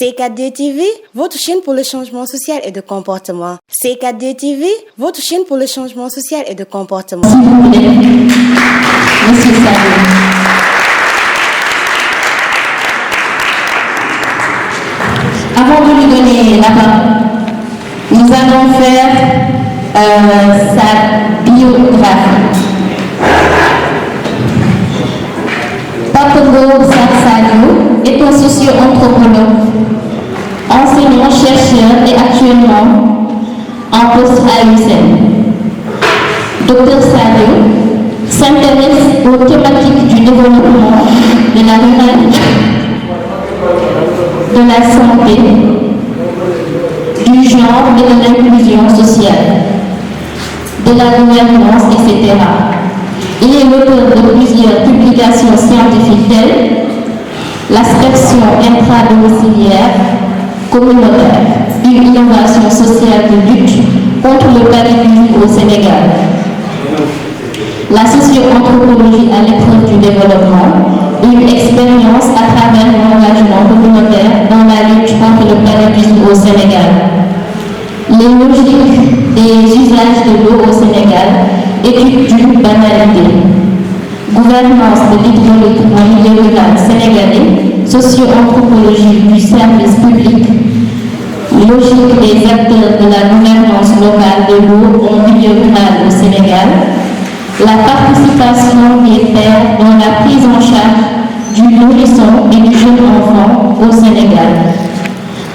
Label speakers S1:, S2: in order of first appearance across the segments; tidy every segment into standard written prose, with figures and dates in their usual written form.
S1: C4D TV, votre chaîne pour le changement social et de comportement. C4D TV, votre chaîne pour le changement social et de comportement.
S2: S'il vous plaît, Monsieur Sadio. Avant de lui donner la parole, nous allons faire sa biographie. Papengo Sadio est un socio-anthropologue, enseignant-chercheur et actuellement en poste à l'UCM. Dr Sadio s'intéresse aux thématiques du développement, de la ruralité, de la santé, du genre et de l'inclusion sociale, de la gouvernance, etc. Il est l'auteur de plusieurs publications scientifiques telles l'aspersion intra-domiciliaire communautaire, une innovation sociale de lutte contre le paludisme au Sénégal, la socio-anthropologie à l'épreuve du développement, une expérience à travers l'engagement communautaire dans la lutte contre le paludisme au Sénégal, les logiques des usages de l'eau au Sénégal, étude d'une banalité, gouvernance de l'hydraulique en milieu rural sénégalais, socio-anthropologie du service public, logique des acteurs de la gouvernance locale de l'eau en milieu rural au Sénégal, la participation des pères dans la prise en charge du nourrisson et du jeune enfant au Sénégal.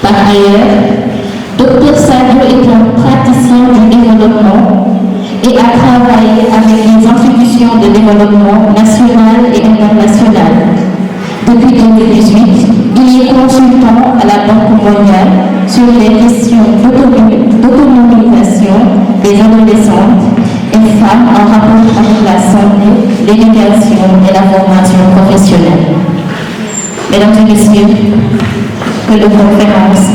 S2: Par ailleurs, Dr Sadio est un praticien du développement et a travaillé avec les institutions de développement nationales et internationales. Depuis 2018, il est consultant à la Banque mondiale sur les questions d'autonomisation des adolescentes et femmes en rapport avec la santé, l'éducation et la formation professionnelle. Mesdames et messieurs, que de conférence.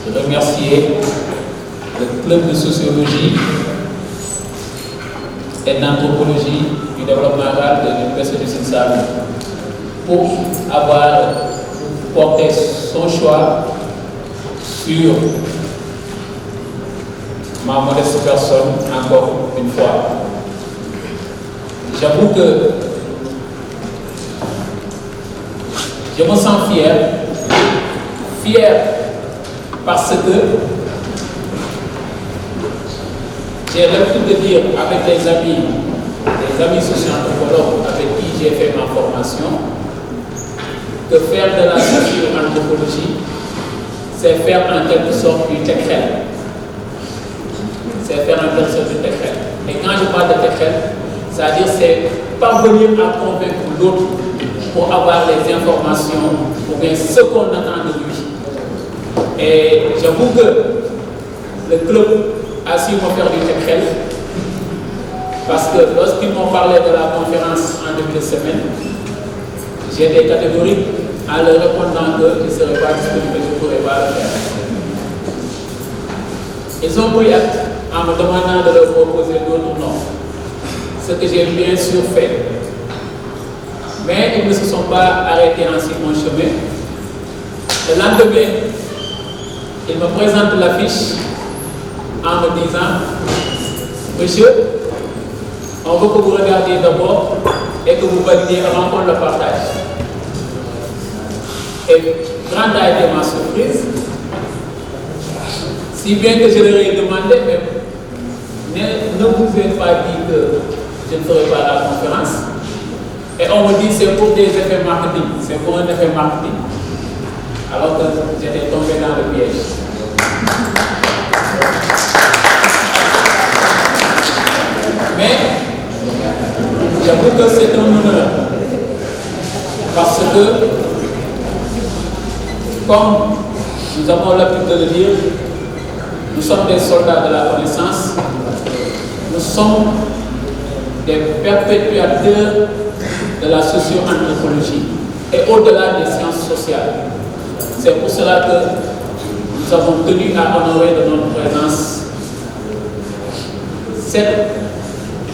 S3: Je remercie le club de sociologie et d'anthropologie du développement rural de l'Université du Sine-Saloum pour avoir porté son choix sur ma modeste personne encore une fois. J'avoue que je me sens fier parce que j'ai l'habitude de dire avec les amis socio-anthropologues avec qui j'ai fait ma formation, que faire de la socio-anthropologie, c'est faire en quelque sorte du tekhel. C'est faire en quelque sorte du tekhel. Et quand je parle de tekhel, c'est-à-dire c'est parvenir à convaincre l'autre pour avoir les informations, ou bien ce qu'on attend de lui. Et j'avoue que le club a su me faire du tekhel, parce que lorsqu'ils m'ont parlé de la conférence en début de semaine, j'étais catégorique en leur répondant qu'ils ne seraient pas disponibles et que je ne pourrais pas le faire. Ils ont pris acte en me demandant de leur proposer d'autres noms, ce que j'ai bien sûr fait. Mais ils ne se sont pas arrêtés en si bon chemin. Le lendemain, ils me présentent l'affiche en me disant: Monsieur, on veut que vous regardiez d'abord et que vous validiez avant qu'on le partage. Et grande a été ma surprise, si bien que je leur ai demandé, mais ne vous ai pas dit que je ne ferai pas la conférence. Et on me dit c'est pour des effets marketing, c'est pour un effet marketing. Alors que j'étais tombé dans le piège. Mais j'avoue que c'est un honneur. Parce que, comme nous avons l'habitude de le dire, nous sommes des soldats de la connaissance, nous sommes des perpétuateurs de la socio-anthropologie et au-delà des sciences sociales. C'est pour cela que nous avons tenu à honorer de notre présence cette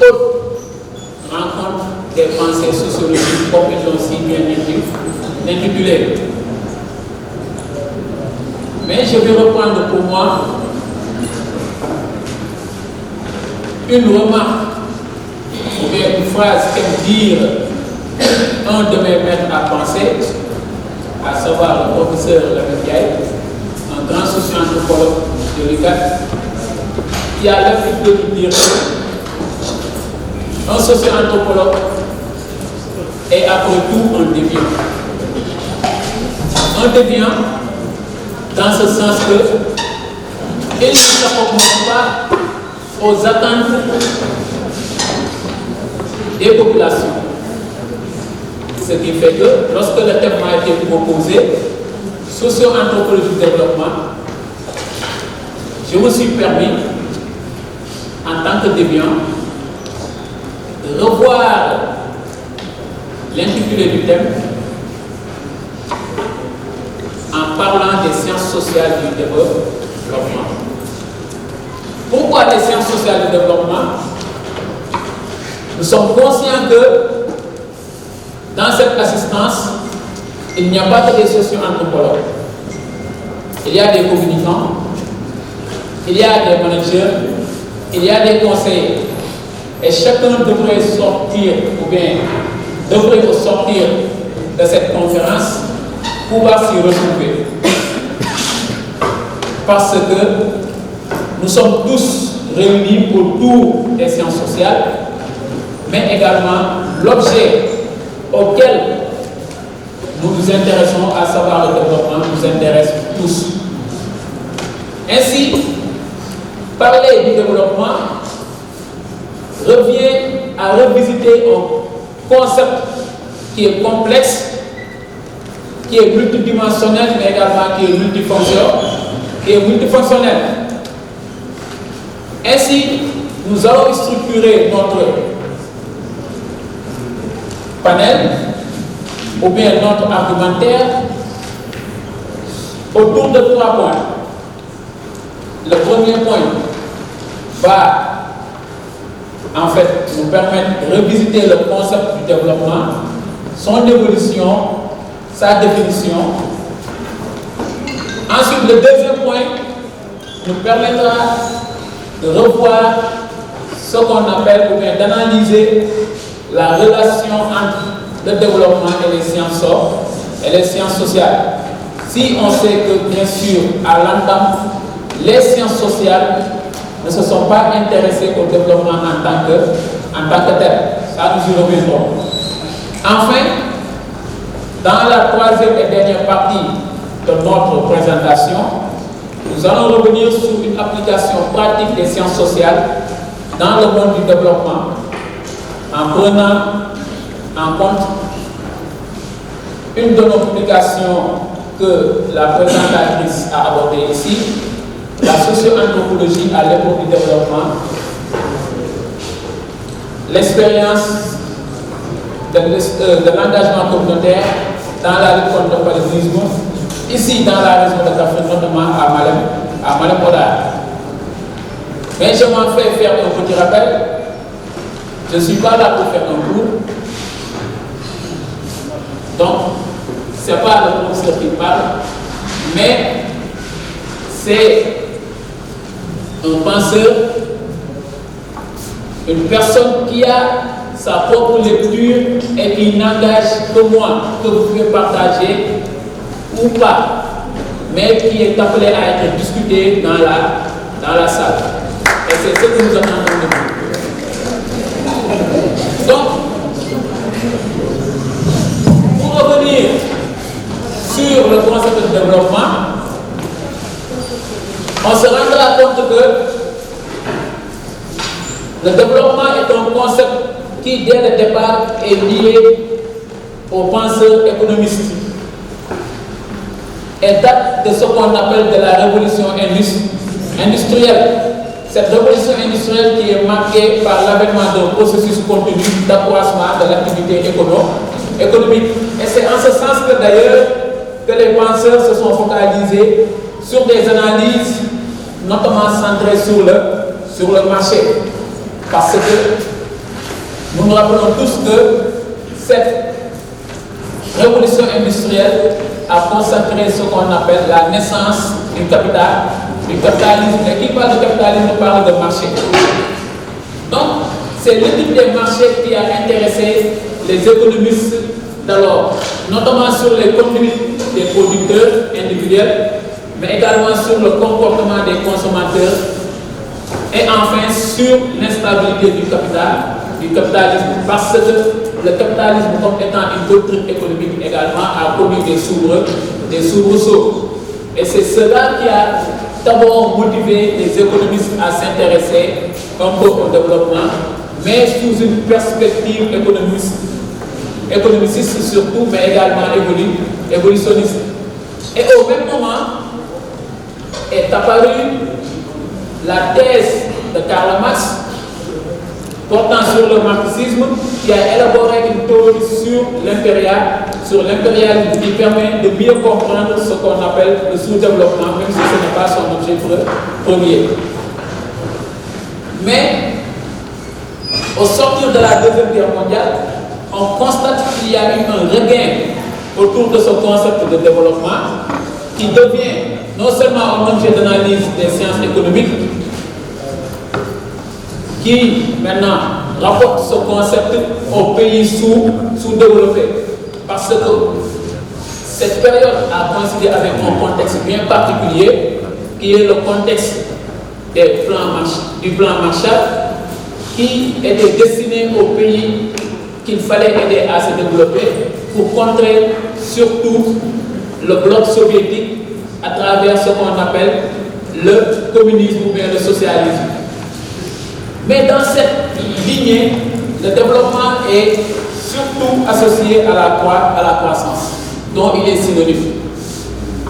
S3: haute rencontre des pensées sociologiques, comme ils l'ont si bien intitulé Mais je vais reprendre pour moi une remarque ou bien une phrase qu'aime dire un de mes maîtres à penser, à savoir le professeur Lamine Diaye, un grand socio-anthropologue de l'UQAD, qui a l'habitude de nous dire qu'un socio-anthropologue est après tout un déviant. Un déviant dans ce sens qu'il ne s'accommode pas aux attentes des populations. Ce qui fait que lorsque le thème a été proposé, socio-anthropologie du développement, je me suis permis, en tant que déviant, de revoir l'intitulé du thème en parlant des sciences sociales du développement. Pourquoi les sciences sociales du développement? Nous sommes conscients que dans cette assistance, il n'y a pas que des socio-anthropologues. Il y a des communicants, il y a des managers, il y a des conseillers. Et chacun devrait sortir, ou bien devrait sortir de cette conférence pour pouvoir s'y retrouver. Parce que nous sommes tous réunis autour des sciences sociales, mais également l'objet auquel nous nous intéressons, à savoir le développement, nous intéresse tous. Ainsi, parler du développement revient à revisiter un concept qui est complexe, qui est multidimensionnel, mais également qui est multifonctionnel. Ainsi, nous allons structurer notre panel ou bien notre argumentaire autour de 3 points. Le premier point va en fait nous permettre de revisiter le concept du développement, son évolution, sa définition. Ensuite, le deuxième point nous permettra de revoir ce qu'on appelle ou bien d'analyser la relation entre le développement et les sciences sociales. Si on sait que, bien sûr, à l'entame, les sciences sociales ne se sont pas intéressées au développement en tant que tel. Ça, nous y reviendrons. Enfin, dans la troisième et dernière partie de notre présentation, nous allons revenir sur une application pratique des sciences sociales dans le monde du développement, en prenant en compte une de nos publications que la présentatrice a abordée ici, la socio-anthropologie à l'époque du développement, l'expérience de l'engagement communautaire dans la lutte contre le paludisme, ici dans la région de Kaffrine, notamment à Malem Hodar. Mais je m'en fais faire un petit rappel. Je ne suis pas là pour faire un cours. Donc, ce n'est pas le professeur qui parle, mais c'est un penseur, une personne qui a sa propre lecture et qui n'engage que moi, que vous pouvez partager ou pas, mais qui est appelé à être discuté dans la salle. Et c'est ce que nous attendons de vous. Donc, pour revenir sur le concept de développement, on se rendra compte que le développement est un concept qui, dès le départ, est lié aux penseurs économistes et date de ce qu'on appelle de la révolution industrielle. Cette révolution industrielle qui est marquée par l'avènement d'un processus continu d'accroissement de l'activité économique. Et c'est en ce sens que d'ailleurs que les penseurs se sont focalisés sur des analyses notamment centrées sur le marché. Parce que nous nous rappelons tous que cette révolution industrielle a consacré ce qu'on appelle la naissance du capitalisme. Et qui parle de capitalisme parle de marché. Donc, c'est l'étude des marchés qui a intéressé les économistes d'alors, notamment sur les conduites des producteurs individuels, mais également sur le comportement des consommateurs et enfin sur l'instabilité du capitalisme, parce que le capitalisme, comme étant une doctrine économique également, a connu des soubresauts. Et c'est cela qui a d'abord motivé les économistes à s'intéresser un peu au développement, mais sous une perspective économiciste surtout, mais également évolutionniste. Et au même moment est apparue la thèse de Karl Marx portant sur le marxisme, qui a élaboré une théorie sur l'impérialisme qui permet de mieux comprendre ce qu'on appelle le sous-développement, même si ce n'est pas son objet premier. Mais au sortir de la Deuxième Guerre mondiale, on constate qu'il y a eu un regain autour de ce concept de développement qui devient non seulement un objet d'analyse des sciences économiques, qui maintenant rapporte ce concept aux pays sous-développés. Parce que cette période a coïncidé avec un contexte bien particulier, qui est le contexte du plan Marshall, qui était destiné aux pays qu'il fallait aider à se développer pour contrer surtout le bloc soviétique à travers ce qu'on appelle le communisme ou bien le socialisme. Mais dans cette lignée, le développement est surtout associé à la croissance, dont il est synonyme.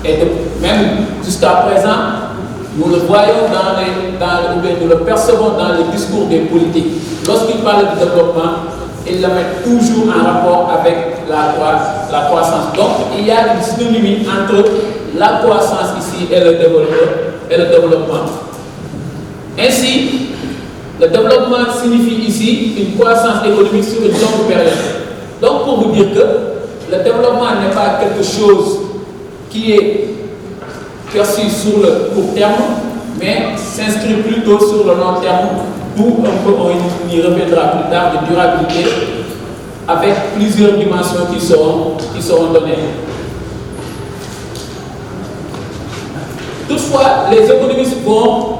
S3: Et même jusqu'à présent, nous le voyons nous le percevons dans le discours des politiques. Lorsqu'ils parlent de développement, ils le mettent toujours en rapport avec la croissance. Donc, il y a une synonymie entre la croissance ici et le développement. Ainsi, le développement signifie ici une croissance économique sur une longue période. Donc, pour vous dire que le développement n'est pas quelque chose qui est perçu sur le court terme, mais s'inscrit plutôt sur le long terme, d'où on y reviendra plus tard de durabilité, avec plusieurs dimensions qui seront données. Toutefois, les économistes vont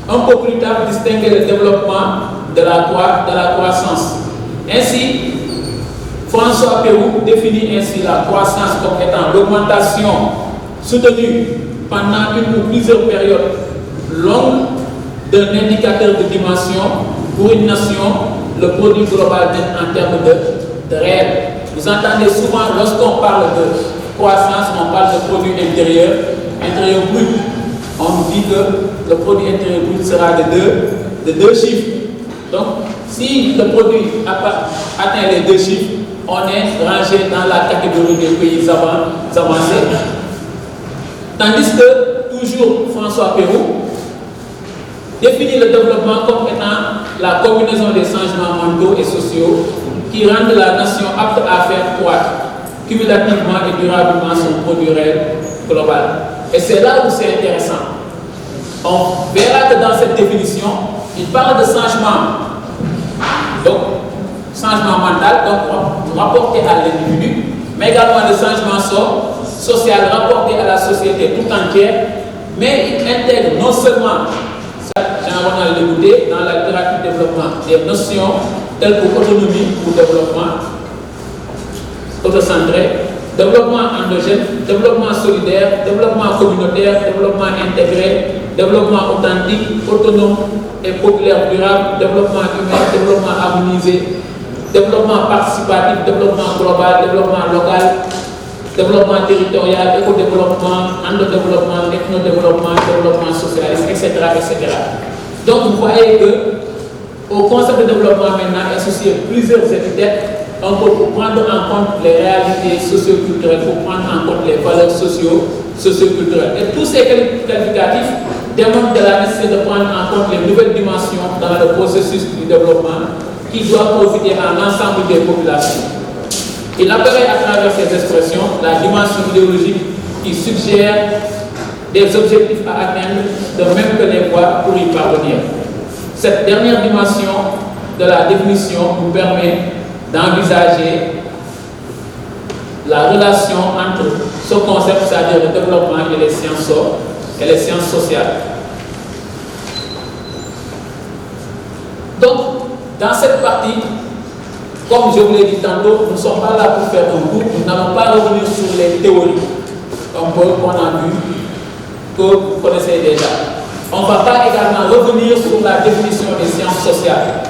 S3: un peu plus tard distinguer le développement de la croissance. Ainsi, François Pérou définit ainsi la croissance comme étant l'augmentation soutenue pendant une ou plusieurs périodes longues d'un indicateur de dimension pour une nation, le produit global net en termes de réel. Vous entendez souvent, lorsqu'on parle de croissance, on parle de produit intérieur brut. On dit que le produit intérieur brut sera de deux chiffres. Donc, si le produit atteint les deux chiffres, on est rangé dans la catégorie des pays avancés. Tandis que, toujours François Pérou définit le développement comme étant la combinaison des changements mentaux et sociaux qui rendent la nation apte à faire croître cumulativement et durablement son produit réel global. Et c'est là où c'est intéressant. On verra que dans cette définition, il parle de changement. Donc, changement mental, donc rapporté à l'individu, mais également de changement social rapporté à la société tout entière, mais il intègre non seulement, Jean-Ronald Legoudet, dans la littérature du développement, des notions telles que autonomie ou développement autocentré, développement endogène, développement solidaire, développement communautaire, développement intégré, développement authentique, autonome et populaire durable, développement humain, développement harmonisé, développement participatif, développement global, développement local, développement territorial, éco-développement, endodéveloppement, ethno-développement, développement socialiste, etc., etc. Donc vous voyez que au concept de développement maintenant est associé plusieurs épithètes, un peu pour prendre en compte les réalités socio-culturelles, pour prendre en compte les valeurs socio-culturelles. Et tous ces qualificatifs démontrent de la nécessité de prendre en compte les nouvelles dimensions dans le processus du développement qui doit profiter à l'ensemble des populations. Il apparaît à travers ces expressions la dimension idéologique qui suggère des objectifs à atteindre, de même que les voies pour y parvenir. Cette dernière dimension de la définition nous permet d'envisager la relation entre ce concept, c'est-à-dire le développement et les sciences sociales. Donc, dans cette partie, comme je vous l'ai dit tantôt, nous ne sommes pas là pour faire un cours, nous n'allons pas revenir sur les théories, un peu qu'on a vu, que vous connaissez déjà. On ne va pas également revenir sur la définition des sciences sociales.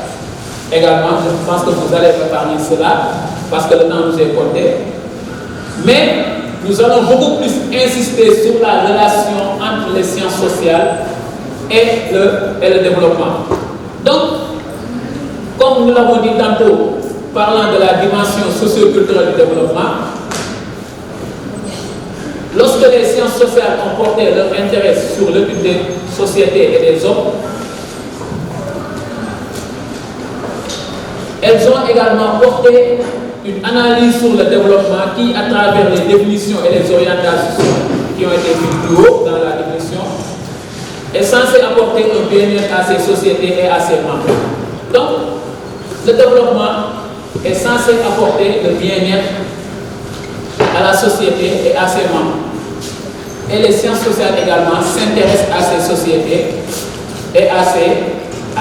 S3: Également, je pense que vous allez préparer cela, parce que le temps nous est compté. Mais nous allons beaucoup plus insister sur la relation entre les sciences sociales et le développement. Donc, comme nous l'avons dit tantôt, parlant de la dimension socio-culturelle du développement, lorsque les sciences sociales ont porté leur intérêt sur l'étude des sociétés et des hommes, elles ont également porté une analyse sur le développement qui, à travers les définitions et les orientations qui ont été mises plus haut dans la définition, est censé apporter un bien-être à ces sociétés et à ses membres. Donc, le développement est censé apporter le bien-être à la société et à ses membres. Et les sciences sociales également s'intéressent à ces sociétés et à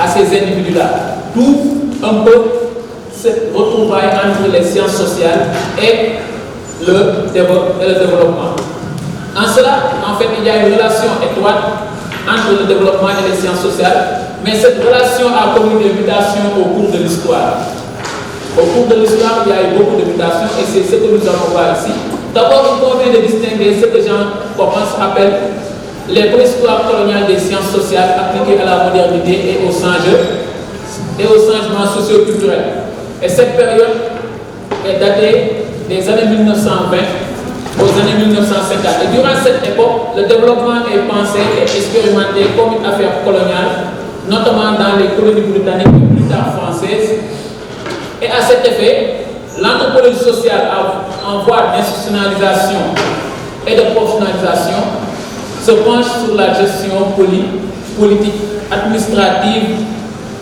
S3: ces individus-là. D'où un peu cette retrouvaille entre les sciences sociales et le développement. En cela, en fait, il y a une relation étroite entre le développement et les sciences sociales, mais cette relation a connu des mutations au cours de l'histoire. Au cours de l'histoire, il y a eu beaucoup de mutations et c'est ce que nous allons voir ici. D'abord, il convient de distinguer ce que Jean Coppens appelle les préhistoires coloniales des sciences sociales appliquées à la modernité et au changement socio-culturel. Et cette période est datée des années 1920 aux années 1950. Et durant cette époque, le développement est pensé et expérimenté comme une affaire coloniale, notamment dans les colonies britanniques et plus tard françaises. Et à cet effet, l'anthropologie sociale en voie d'institutionnalisation et de professionnalisation se penche sur la gestion politique, administrative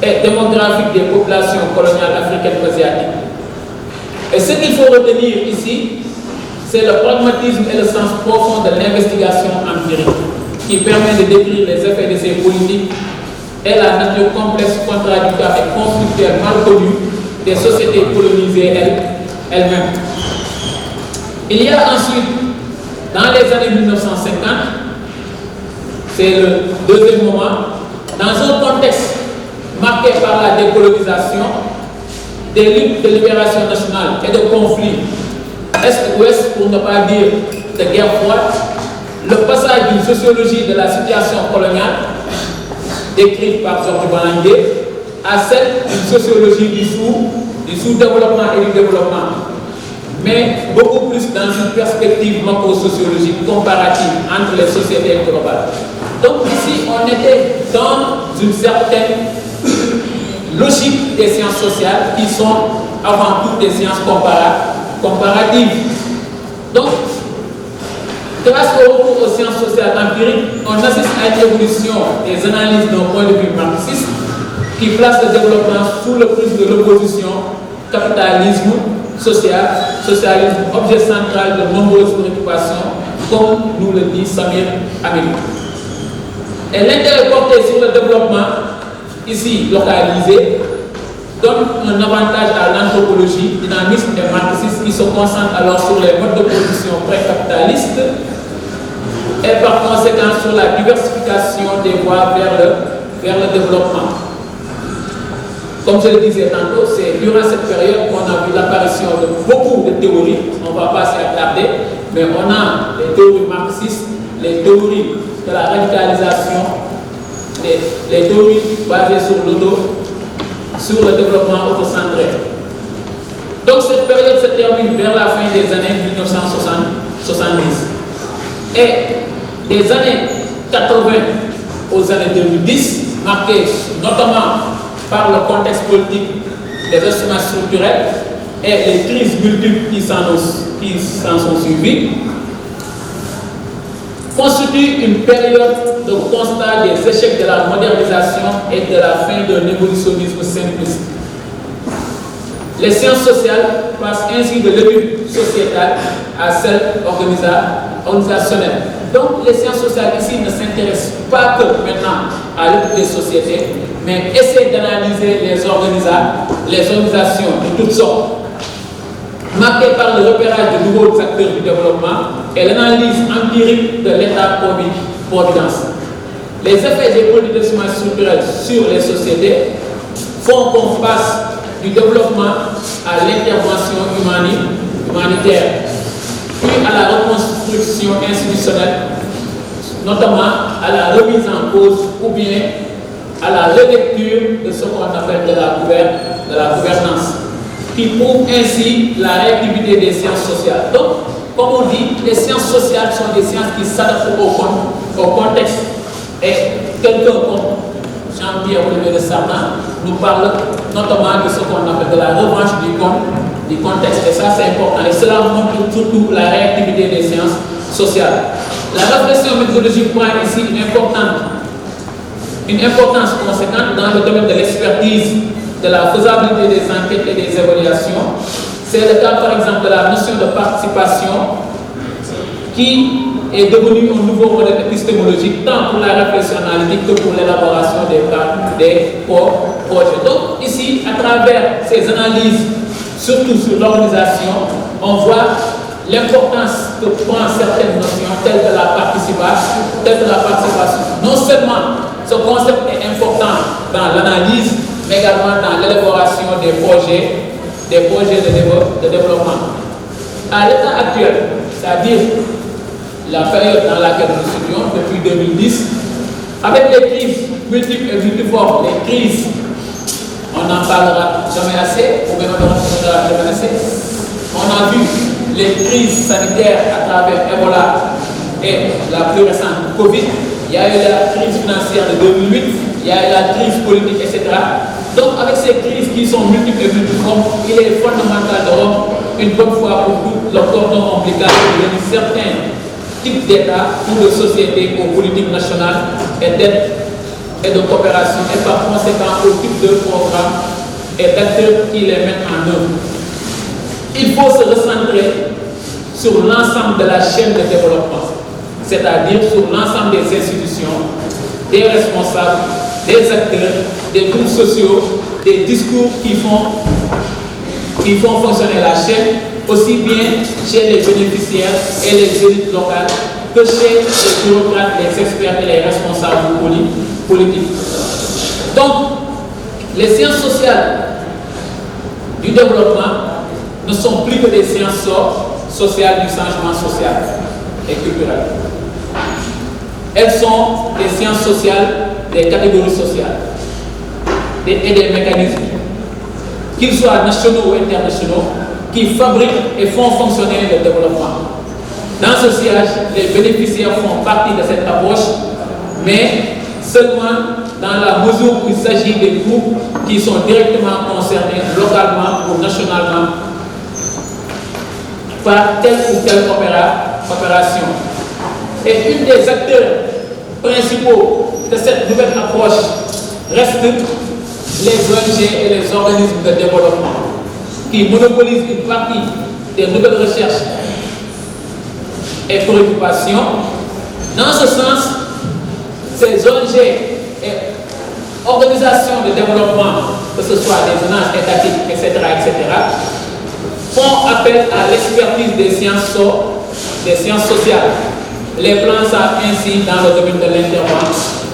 S3: et démographique des populations coloniales africaines et asiatiques. Et ce qu'il faut retenir ici, c'est le pragmatisme et le sens profond de l'investigation empirique qui permet de décrire les effets de ces politiques et la nature complexe, contradictoire et conflictuelle mal connue des sociétés colonisées elles-mêmes. Il y a ensuite, dans les années 1950, c'est le deuxième moment, dans un contexte marqué par la décolonisation, des luttes de libération nationale et de conflits Est-Ouest, pour ne pas dire de guerre froide, le passage d'une sociologie de la situation coloniale, décrite par Georges Balangué, à celle d'une sociologie du sous-développement et du développement, mais beaucoup plus dans une perspective macro-sociologique comparative entre les sociétés globales. Donc ici, on était dans une certaine logique des sciences sociales qui sont avant tout des sciences comparatives. Donc, grâce au recours aux sciences sociales empiriques, on assiste à une évolution des analyses d'un point de vue marxiste qui place le développement sous le prisme de l'opposition capitalisme, socialisme, objet central de nombreuses préoccupations, comme nous le dit Samir Hamidou. Et l'intérêt porté sur le développement, ici localisé, donne un avantage à l'anthropologie dynamisme et marxiste qui se concentre alors sur les modes de production pré-capitalistes et par conséquent sur la diversification des voies vers le développement. Comme je le disais tantôt, c'est durant cette période qu'on a vu l'apparition de beaucoup de théories, on ne va pas s'y attarder, mais on a les théories marxistes, les théories de la radicalisation, les théories basées sur le développement autocentré. Donc cette période se termine vers la fin des années 1970. Et des années 80 aux années 2010, marquées notamment par le contexte politique des instruments structurels et les crises multiples qui s'en sont suivies, constitue une période de constat des échecs de la modernisation et de la fin d'un évolutionnisme simpliste. Les sciences sociales passent ainsi de l'étude sociétale à celle organisationnelle. Donc les sciences sociales ici ne s'intéressent pas que maintenant à l'étude des sociétés, mais essaient d'analyser les organisations de toutes sortes, marquées par le repérage de nouveaux acteurs du développement et l'analyse empirique de l'État-providence. Les effets des politiques structurelles sur les sociétés font qu'on passe du développement à l'intervention humanitaire, puis à la reconstruction institutionnelle, notamment à la remise en cause ou bien à la relecture de ce qu'on appelle de la gouvernance, qui prouve ainsi la réactivité des sciences sociales. Donc, comme on dit, les sciences sociales sont des sciences qui s'adaptent au contexte. Et quelqu'un comme Jean-Pierre Olivier de Sarna nous parle notamment de ce qu'on appelle de la revanche du contexte. Et ça, c'est important. Et cela montre surtout la réactivité des sciences sociales. La réflexion méthodologique prend ici une importance conséquente dans le domaine de l'expertise, de la faisabilité des enquêtes et des évaluations. C'est le cas par exemple de la notion de participation qui est devenue un nouveau modèle épistémologique tant pour la réflexion analytique que pour l'élaboration des projets. Donc ici, à travers ces analyses, surtout sur l'organisation, on voit l'importance que prend certaines notions telles que la participation. Non seulement ce concept est important dans l'analyse, mais également dans l'élaboration des projets de développement. À l'état actuel, c'est-à-dire la période dans laquelle nous étudions depuis 2010, avec les crises multiples et multiformes, les crises, on n'en parlera jamais assez, ou bien on n'en parlera jamais assez. On a vu les crises sanitaires à travers Ebola et la plus récente Covid. Il y a eu la crise financière de 2008, il y a eu la crise politique, etc. Donc, avec ces crises qui sont multiples et multiformes, il est fondamental de rompre une bonne fois pour toutes le cordon ombilical de certains types d'États ou de sociétés aux politiques nationales et d'aide et de coopération, et par conséquent au type de programmes et d'acteurs qui les mettent en œuvre. Il faut se recentrer sur l'ensemble de la chaîne de développement, c'est-à-dire sur l'ensemble des institutions, des responsables, des acteurs, des groupes sociaux, des discours qui font fonctionner la chaîne, aussi bien chez les bénéficiaires et les élites locales que chez les bureaucrates, les experts et les responsables politiques. Donc, les sciences sociales du développement ne sont plus que des sciences sociales du changement social et culturel. Elles sont des sciences sociales des catégories sociales et des mécanismes, qu'ils soient nationaux ou internationaux, qui fabriquent et font fonctionner le développement. Dans ce sillage, les bénéficiaires font partie de cette approche, mais seulement dans la mesure où il s'agit des groupes qui sont directement concernés localement ou nationalement par telle ou telle opération. Et une des acteurs principaux de cette nouvelle approche reste les ONG et les organismes de développement qui monopolisent une partie des nouvelles recherches et préoccupations. Dans ce sens, ces ONG et organisations de développement, que ce soit des zonages étatiques, etc., font appel à l'expertise des sciences sociales, les plaçant ainsi dans le domaine de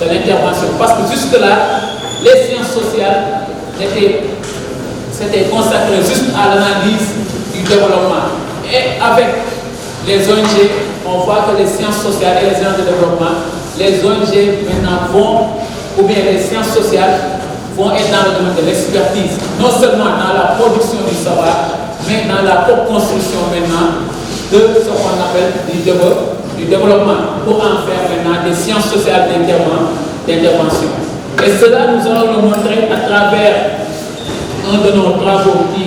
S3: l'intervention. Parce que jusque-là, les sciences sociales s'étaient consacrées juste à l'analyse du développement. Et avec les ONG, on voit que les sciences sociales et les sciences de développement, les ONG maintenant ou bien les sciences sociales vont être dans le domaine de l'expertise, non seulement dans la production du savoir, mais dans la co-construction maintenant de ce qu'on appelle du développement, pour en faire maintenant des sciences sociales d'intervention. Et cela, nous allons le montrer à travers un de nos travaux qui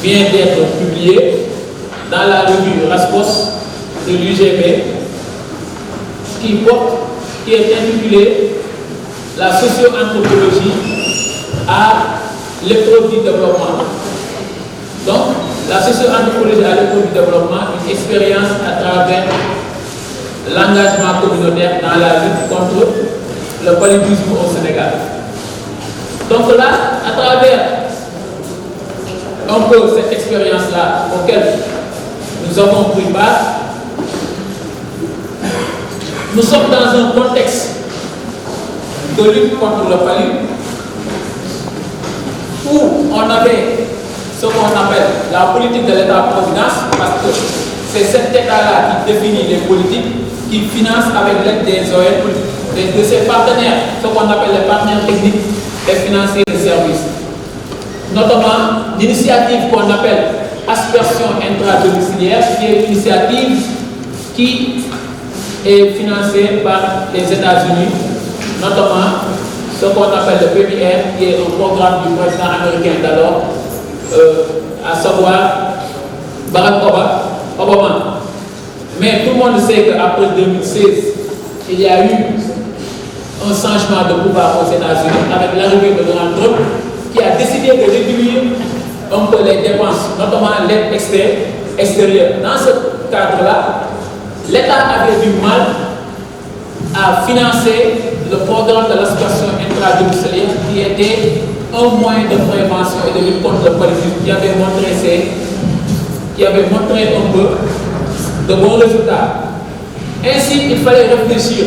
S3: vient d'être publié dans la revue Raspos de l'UGB qui est intitulé La socio-anthropologie à l'épreuve du développement. Donc, la socio-anthropologie à l'épreuve du développement, une expérience à travers l'engagement communautaire dans la lutte contre le paludisme au Sénégal. Donc là, à travers un peu cette expérience-là auquel nous avons pris part, nous sommes dans un contexte de lutte contre le paludisme où on avait ce qu'on appelle la politique de l'État-providence, parce que c'est cet État-là qui définit les politiques, qui finance avec l'aide des ON, de ses partenaires, ce qu'on appelle les partenaires techniques et financiers de services. Notamment l'initiative qu'on appelle aspersion intradomiciliaire, qui est une initiative qui est financée par les États-Unis, notamment ce qu'on appelle le PBR, qui est un programme du président américain d'alors, à savoir Barack Obama. Mais tout le monde sait qu'après 2016, il y a eu un changement de pouvoir aux États-Unis avec l'arrivée de Donald Trump qui a décidé de réduire un peu les dépenses, notamment l'aide extérieure. Dans ce cadre-là, l'État avait du mal à financer le programme de l'aspersion intradomiciliaire qui était un moyen de prévention et de lutte contre le paludisme qui avait montré un peu de bons résultats. Ainsi, il fallait réfléchir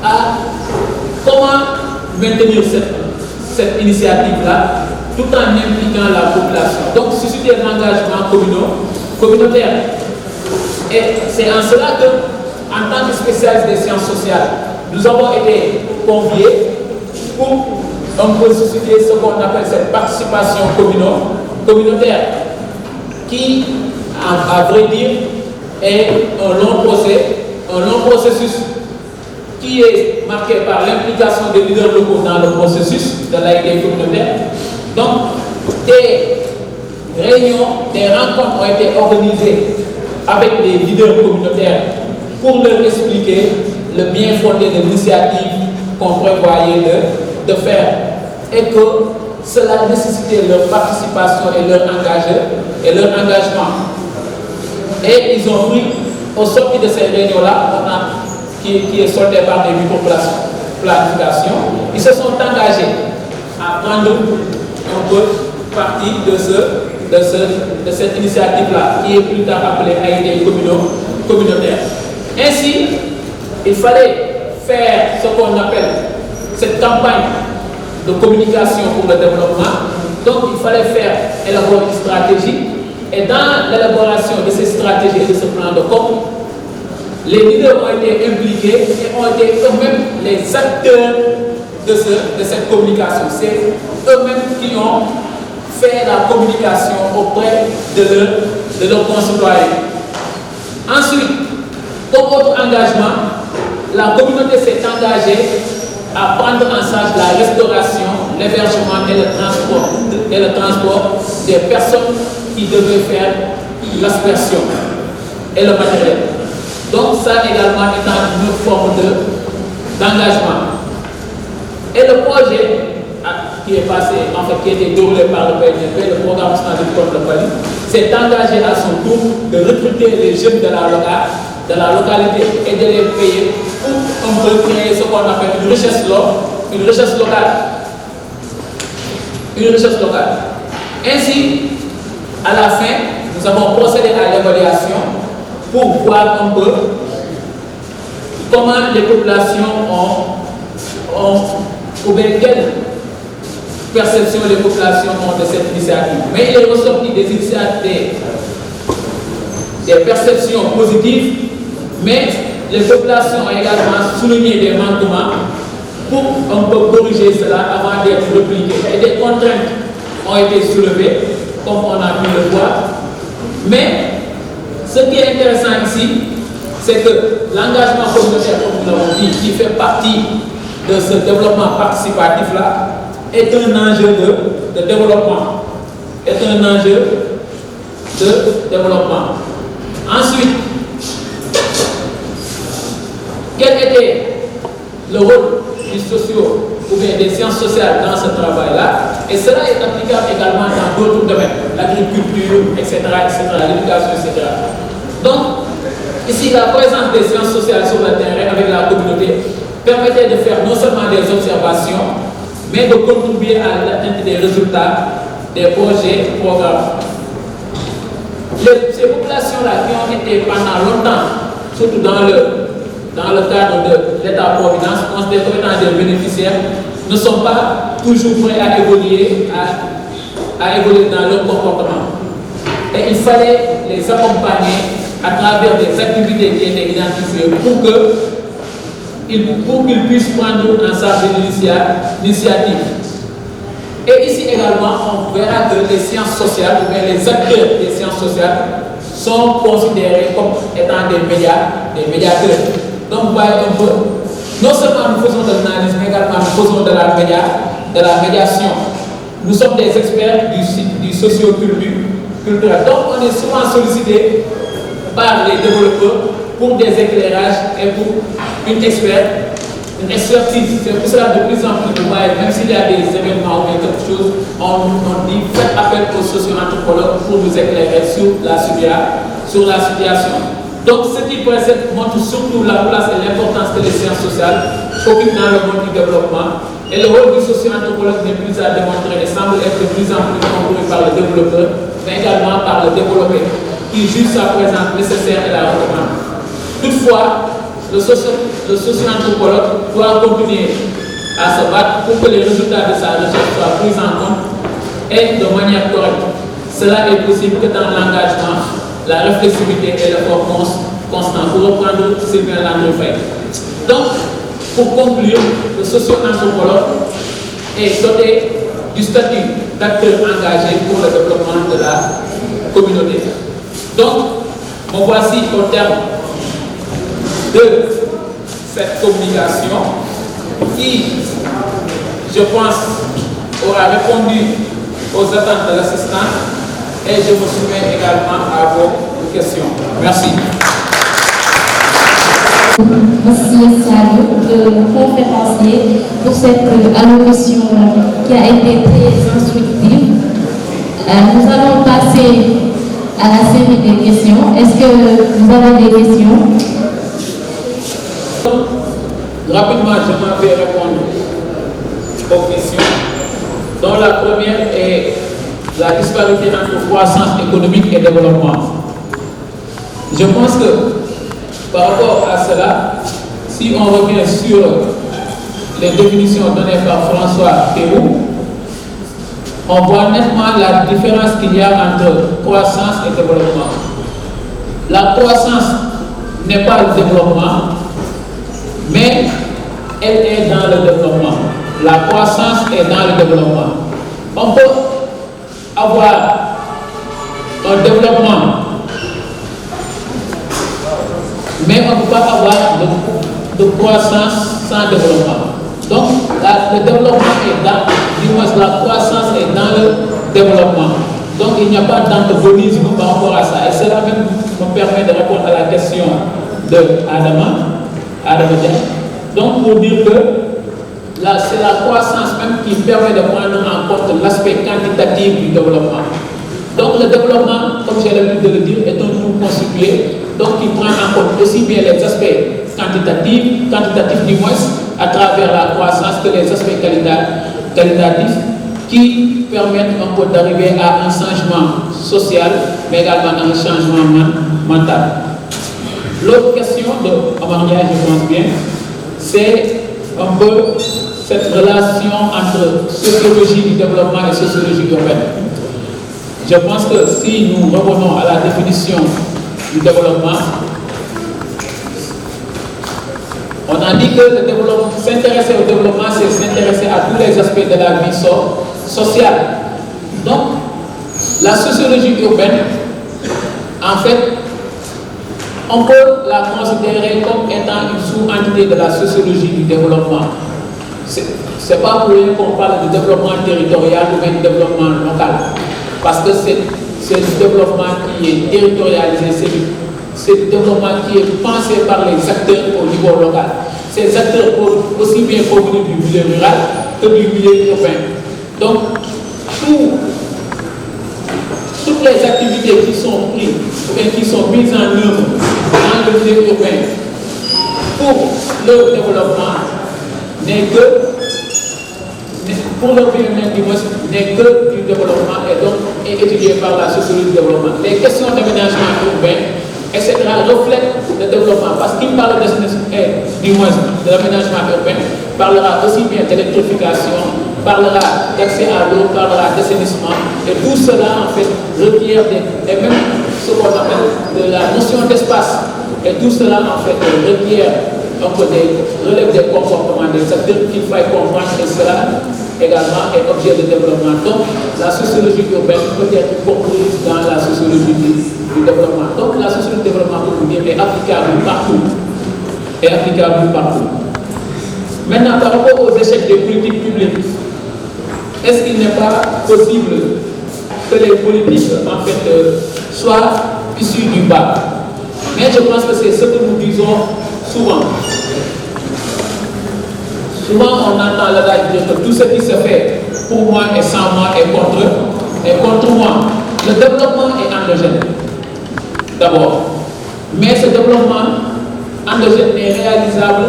S3: à comment maintenir cette initiative-là tout en impliquant la population. Donc, susciter l'engagement communautaire. Et c'est en cela que, en tant que spécialiste des sciences sociales, nous avons été conviés pour un peu susciter ce qu'on appelle cette participation communautaire qui, à vrai dire, est un long processus qui est marqué par l'implication des leaders locaux dans le processus de l'AID communautaire. Donc, des réunions, des rencontres ont été organisées avec les leaders communautaires pour leur expliquer le bien fondé de l'initiative qu'on prévoyait de faire et que cela nécessitait leur participation et leur engagement. Et ils ont pris, au sortir de ces réunions-là, qui est sorti par des planifications, ils se sont engagés à prendre un peu partie de cette initiative-là, qui est plus tard appelée AID communautaire. Ainsi, il fallait faire ce qu'on appelle cette campagne de communication pour le développement. Donc, il fallait élaborer une stratégie. Et dans l'élaboration de ces stratégies et de ce plan de com, les leaders ont été impliqués et ont été eux-mêmes les acteurs de cette communication. C'est eux-mêmes qui ont fait la communication auprès de leurs concitoyens. Ensuite, comme autre engagement, la communauté s'est engagée à prendre en charge la restauration, l'hébergement et le transport des personnes qui devaient faire l'aspersion et le matériel. Donc ça également étant une autre forme d'engagement. Et le projet qui est passé, en fait, qui a été déroulé par le PNP, le programme national de contre le paludisme, s'est engagé à son tour de recruter les jeunes de la localité et de les payer pour un peu créer ce qu'on appelle une richesse locale. Une richesse locale. Ainsi, à la fin, nous avons procédé à l'évaluation pour voir un peu comment les populations ont ou bien quelle perception les populations ont de cette initiative. Mais il est ressorti des initiatives, des perceptions positives, mais les populations ont également souligné des manquements pour un peu corriger cela avant d'être repliqué. Et des contraintes ont été soulevées, comme on a pu le voir. Mais ce qui est intéressant ici, c'est que l'engagement communautaire, comme nous l'avons dit, qui fait partie de ce développement participatif-là, est un enjeu de développement, est un enjeu de développement. Ensuite, quel était le rôle du socio ou bien des sciences sociales dans ce travail-là? Et cela est applicable également dans d'autres domaines, l'agriculture, etc., l'éducation, etc. Donc, ici, la présence des sciences sociales sur le terrain avec la communauté permettait de faire non seulement des observations, mais de contribuer à l'atteinte des résultats des projets, programmes. Ces populations-là qui ont été pendant longtemps, surtout dans le cadre de l'État-providence, considérées comme étant des bénéficiaires, ne sont pas toujours prêts à évoluer dans leur comportement. Et il fallait les accompagner à travers des activités qui étaient identifiées pour qu'ils puissent prendre en charge l'initiative. Et ici également, on verra que les sciences sociales, ou bien les acteurs des sciences sociales, sont considérés comme étant des médiateurs. Donc, vous voyez un peu, non seulement nous faisons de l'analyse, mais également nous faisons de la médiation. Nous sommes des experts du socio-culturel. Donc, on est souvent sollicités par les développeurs pour des éclairages et pour une expertise. C'est pour cela de plus en plus, vous voyez, même s'il y a des événements ou quelque chose, on dit faites appel aux socio-anthropologues pour nous éclairer sur la situation. Donc, ce qui précède montre surtout la place et l'importance que les sciences sociales occupent dans le monde du développement. Et le rôle du socio-anthropologue n'est plus à démontrer et semble être de plus en plus compris par le développeur, mais également par le développé, qui juge sa présence nécessaire et la recommande. Toutefois, le socio-anthropologue doit continuer à se battre pour que les résultats de sa recherche soient pris en compte et de manière correcte. Cela est possible que dans l'engagement, la réflexivité et l'effort constant, pour reprendre Sylvain Landry. Donc, pour conclure, le socio-anthropologue est doté du statut d'acteur engagé pour le développement de la communauté. Donc, me voici au terme de cette communication qui, je pense, aura répondu aux attentes de l'assistant et je me soumets également à vos questions. Merci.
S2: Merci Salo, le conférencier, pour cette allocution qui a été très instructive. Nous allons passer à la série des questions. Est-ce que vous avez des questions?
S3: Rapidement, je m'en vais répondre aux questions, dont la première est la disparité entre croissance économique et développement. Je pense que par rapport à cela, si on revient sur les définitions données par François Théroux, on voit nettement la différence qu'il y a entre croissance et développement. La croissance n'est pas le développement, mais elle est dans le développement. La croissance est dans le développement. On peut avoir un développement, mais on ne peut pas avoir de croissance sans développement. Donc, le développement est dans, du moins la croissance est dans le développement. Donc, il n'y a pas d'antagonisme par rapport à ça. Et cela même me permet de répondre à la question de Adama. Donc, pour dire que c'est la croissance même qui permet de prendre en compte l'aspect quantitatif du développement. Donc, le développement, comme j'ai l'habitude de le dire, est un tout constitué, donc qui prend en compte aussi bien les aspects quantitatifs du moins, à travers la croissance, que les aspects qualitatifs qui permettent un peu d'arriver à un changement social, mais également à un changement mental. L'autre question de Amaria, je pense bien, c'est un peu cette relation entre sociologie du développement et sociologie urbaine. Je pense que si nous revenons à la définition du développement, on a dit que le développement, s'intéresser au développement, c'est s'intéresser à tous les aspects de la vie sociale. Donc, la sociologie urbaine, en fait, on peut la considérer comme étant une sous-entité de la sociologie du développement. Ce n'est pas pour rien qu'on parle de développement territorial ou même de développement local. Parce que c'est du développement qui est territorialisé, c'est du développement qui est pensé par les acteurs au niveau local. Ces acteurs peuvent aussi bien provenir du milieu rural que du milieu urbain. Donc, toutes les activités qui sont prises ou bien qui sont mises en œuvre dans le milieu urbain pour le développement n'est que pour le bien-être du moins n'est que du développement et donc est étudié par la sociologie du développement. Les questions d'aménagement urbain, etc. reflètent le développement parce qu'il parle du moins de l'aménagement urbain, parlera aussi bien d'électrification, parlera d'accès à l'eau, parlera d'assainissement et tout cela en fait requiert et même ce qu'on appelle de la notion d'espace et tout cela en fait requiert relève des comportements des acteurs qu'il faut comprendre et cela également est objet de développement. Donc la sociologie urbaine peut être comprise dans la sociologie du développement. Donc la sociologie du développement pour vous dire est applicable partout. Maintenant par rapport aux échecs des politiques publiques, est-ce qu'il n'est pas possible que les politiques en fait soient issues du bas? Mais je pense que c'est ce que nous disons souvent. Souvent on entend l'adage dire que tout ce qui se fait pour moi et sans moi est contre moi. Le développement est endogène d'abord. Mais ce développement endogène n'est réalisable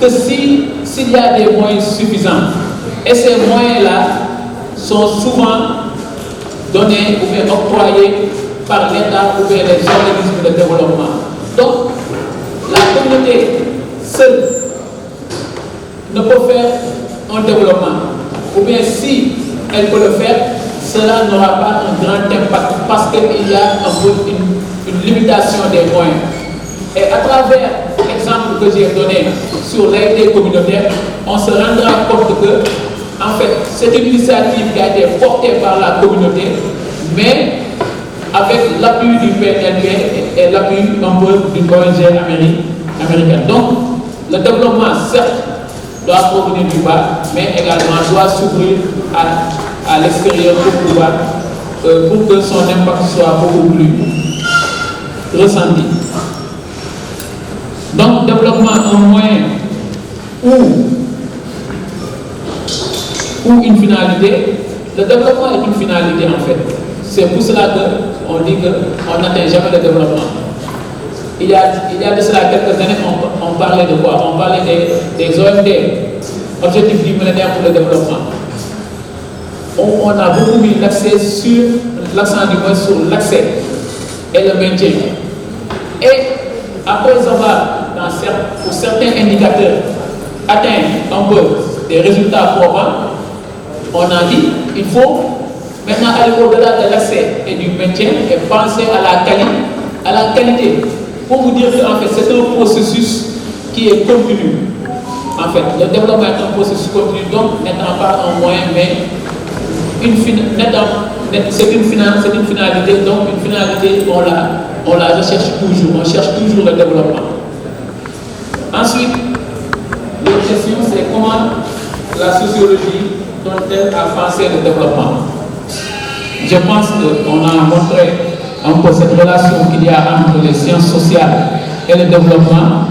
S3: que s'il y a des moyens suffisants. Et ces moyens-là sont souvent donnés ou bien octroyés par l'État ou bien les organismes de développement. Donc, la communauté seule ne peut faire un développement. Ou bien si elle peut le faire, cela n'aura pas un grand impact parce qu'il y a une limitation des moyens. Et à travers l'exemple que j'ai donné sur l'aide communautaire, on se rendra compte que, en fait, c'est une initiative qui a été portée par la communauté, mais avec l'appui du PNLP et l'appui un peu d'une ONG américaine. Donc, le développement, certes, doit provenir du bas, mais également doit s'ouvrir à l'extérieur pour que son impact soit beaucoup plus ressenti. Donc, développement, un moyen ou une finalité. Le développement est une finalité en fait. C'est pour cela qu'on dit qu'on n'atteint jamais le développement. Il y a de cela quelques années, on parlait de quoi? On parlait des OMD, Objectifs du millénaire pour le développement. On a beaucoup mis l'accent du moins sur l'accès et le maintien. Et après avoir, pour certains indicateurs, atteint un peu des résultats probants, on a dit il faut maintenant aller au-delà de l'accès et du maintien et penser à la qualité. Pour vous dire qu'en fait c'est un processus qui est continu. En fait, le développement est un processus continu, donc n'étant pas un moyen, mais c'est une finalité, donc une finalité on la recherche toujours, on cherche toujours le développement. Ensuite, l'autre question c'est comment la sociologie dont-elle a pensé le développement. Je pense qu'on a montré un peu cette relation qu'il y a entre les sciences sociales et le développement.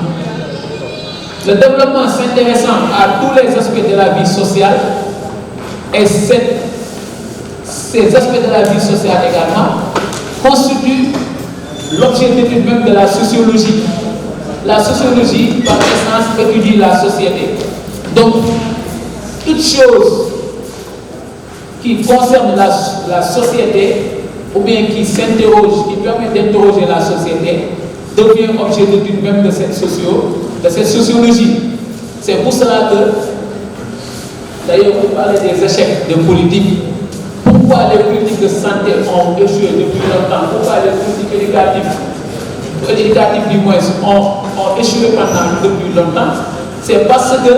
S3: Le développement s'intéressant à tous les aspects de la vie sociale et ces aspects de la vie sociale également constituent l'objet d'étude même de la sociologie. La sociologie, par essence, étudie la société. Donc, toute chose qui concerne la société ou bien qui s'interroge, qui permet d'interroger la société, devient objet d'étude même de cette sociologie. C'est pour cela que, d'ailleurs, vous parlez des échecs de politique. Pourquoi les politiques de santé ont échoué depuis longtemps? Pourquoi les politiques éducatives du moins ont échoué depuis longtemps? C'est parce que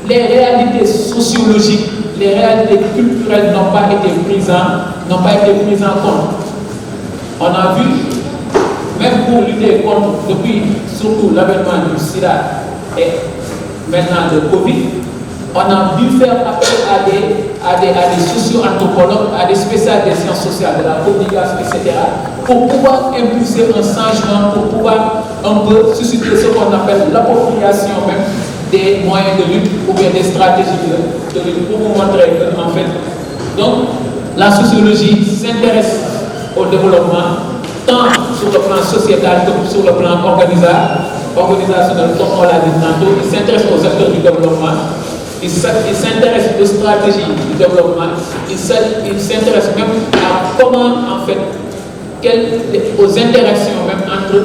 S3: les réalités sociologiques, les réalités culturelles n'ont pas été prises en compte. On a vu, même pour lutter contre, depuis surtout l'avènement du sida et maintenant de Covid, on a dû faire appel à des socio-anthropologues, à des spécialistes des sciences sociales, de la communication, etc., pour pouvoir impulser un changement, pour pouvoir un peu susciter ce qu'on appelle l'appropriation même des moyens de lutte ou bien des stratégies de lutte, pour vous montrer que, en fait, donc, la sociologie s'intéresse au développement, tant sur le plan sociétal que sur le plan organisationnel, comme on l'a dit tantôt. Il s'intéresse aux acteurs du développement, il s'intéresse aux stratégies du développement, il s'intéresse même à comment, en fait, aux interactions même entre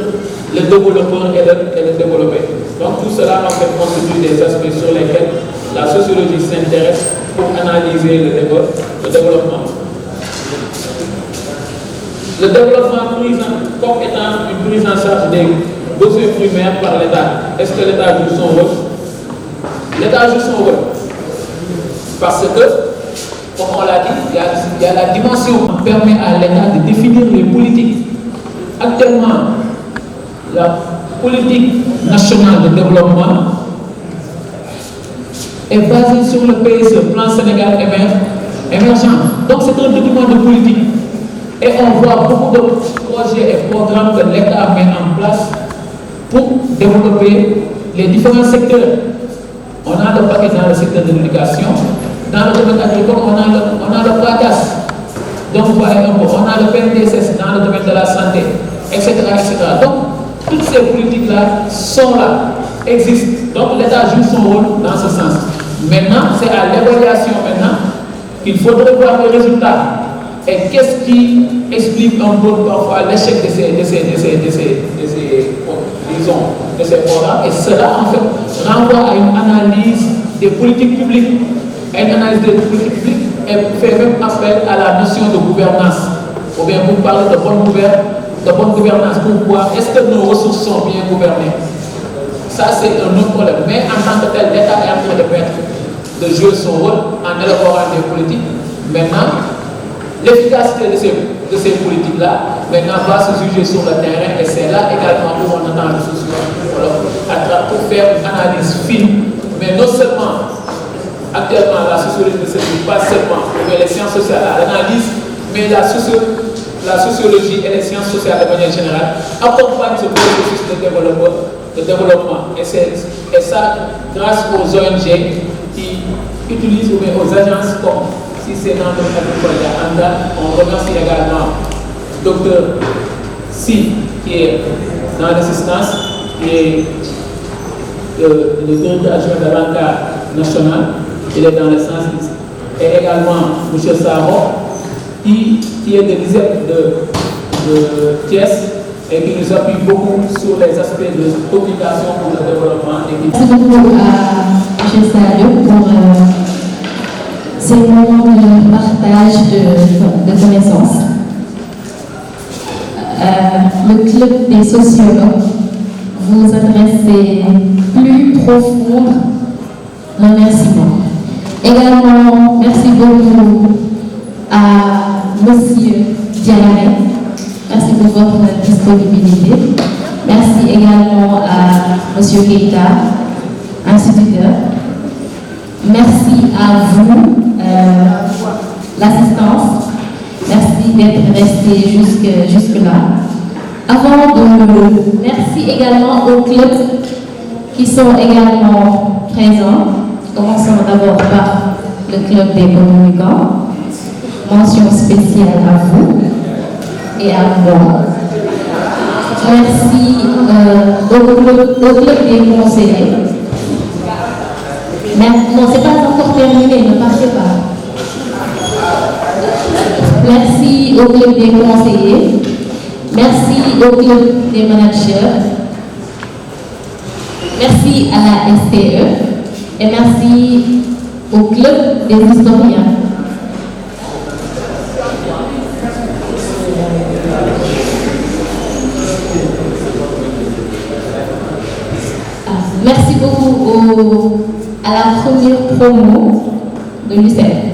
S3: le développeur et le développé. Donc tout cela, en fait, constitue des aspects sur lesquels la sociologie s'intéresse pour analyser le développement. Le développement pris comme étant une prise en charge des besoins primaires par l'État. Est-ce que l'État joue son rôle? L'État joue son rôle. Parce que, comme on l'a dit, il y a la dimension qui permet à l'État de définir les politiques. Actuellement, la politique nationale de développement est basée sur le PSE, Plan Sénégal émergent. Donc c'est un document de politique. Et on voit beaucoup de projets et programmes que l'État met en place pour développer les différents secteurs. On a le paquet dans le secteur de l'éducation, dans le domaine agricole, on a le PACAS. Donc vous voyez un peu, on a le PNDSS dans le domaine de la santé, etc. etc. Donc toutes ces politiques-là sont là, existent. Donc l'État joue son rôle dans ce sens. Maintenant, c'est à l'évaluation maintenant qu'il faudrait voir les résultats. Et qu'est-ce qui explique un peu parfois l'échec de ces programmes? Et cela, en fait, renvoie à une analyse des politiques publiques. Une analyse des politiques publiques fait même appel à la notion de gouvernance. Ou bien vous parlez de bonne gouvernance. Pourquoi? Est-ce que nos ressources sont bien gouvernées? Ça, c'est un autre problème. Mais en tant que tel, l'État est en train de jouer son rôle en élaborant des politiques. Maintenant, l'efficacité de ces politiques-là, maintenant, va se juger sur le terrain, et c'est là également où on entend le sociologue pour faire une analyse fine. Mais non seulement, actuellement, la sociologie ne se limite pas seulement les sciences sociales à l'analyse, mais la sociologie et les sciences sociales de manière générale accompagnent ce processus de développement. Et ça, grâce aux ONG qui utilisent, ou bien aux agences comme si c'est dans le cadre on remercie également Dr Si, qui est dans l'assistance, qui est le directeur adjoint de l'ANCAR national, il est dans le sens, et également M. Saro, qui est de l'ISEP de Thiès, et qui nous appuie beaucoup sur les aspects de communication pour le développement.
S2: Merci beaucoup à M. Sadio pour ces moments de partage de connaissances. Le club des sociologues vous adressez plus profond remerciements. Également, merci beaucoup à M. Diané. Merci pour votre disponibilité. Merci également à M. Keita, instituteur. Merci à vous, l'assistance. Merci d'être resté jusque-là. Merci également aux clubs qui sont également présents. Commençons d'abord par le club des communicants. Mention spéciale à vous et à moi. Merci au club des conseillers. Mais non, ce n'est pas encore terminé, ne partez pas. Merci au club des conseillers. Merci au club des managers. Merci à la STE. Et merci au club des historiens. Merci beaucoup à la première promo de l'UCED.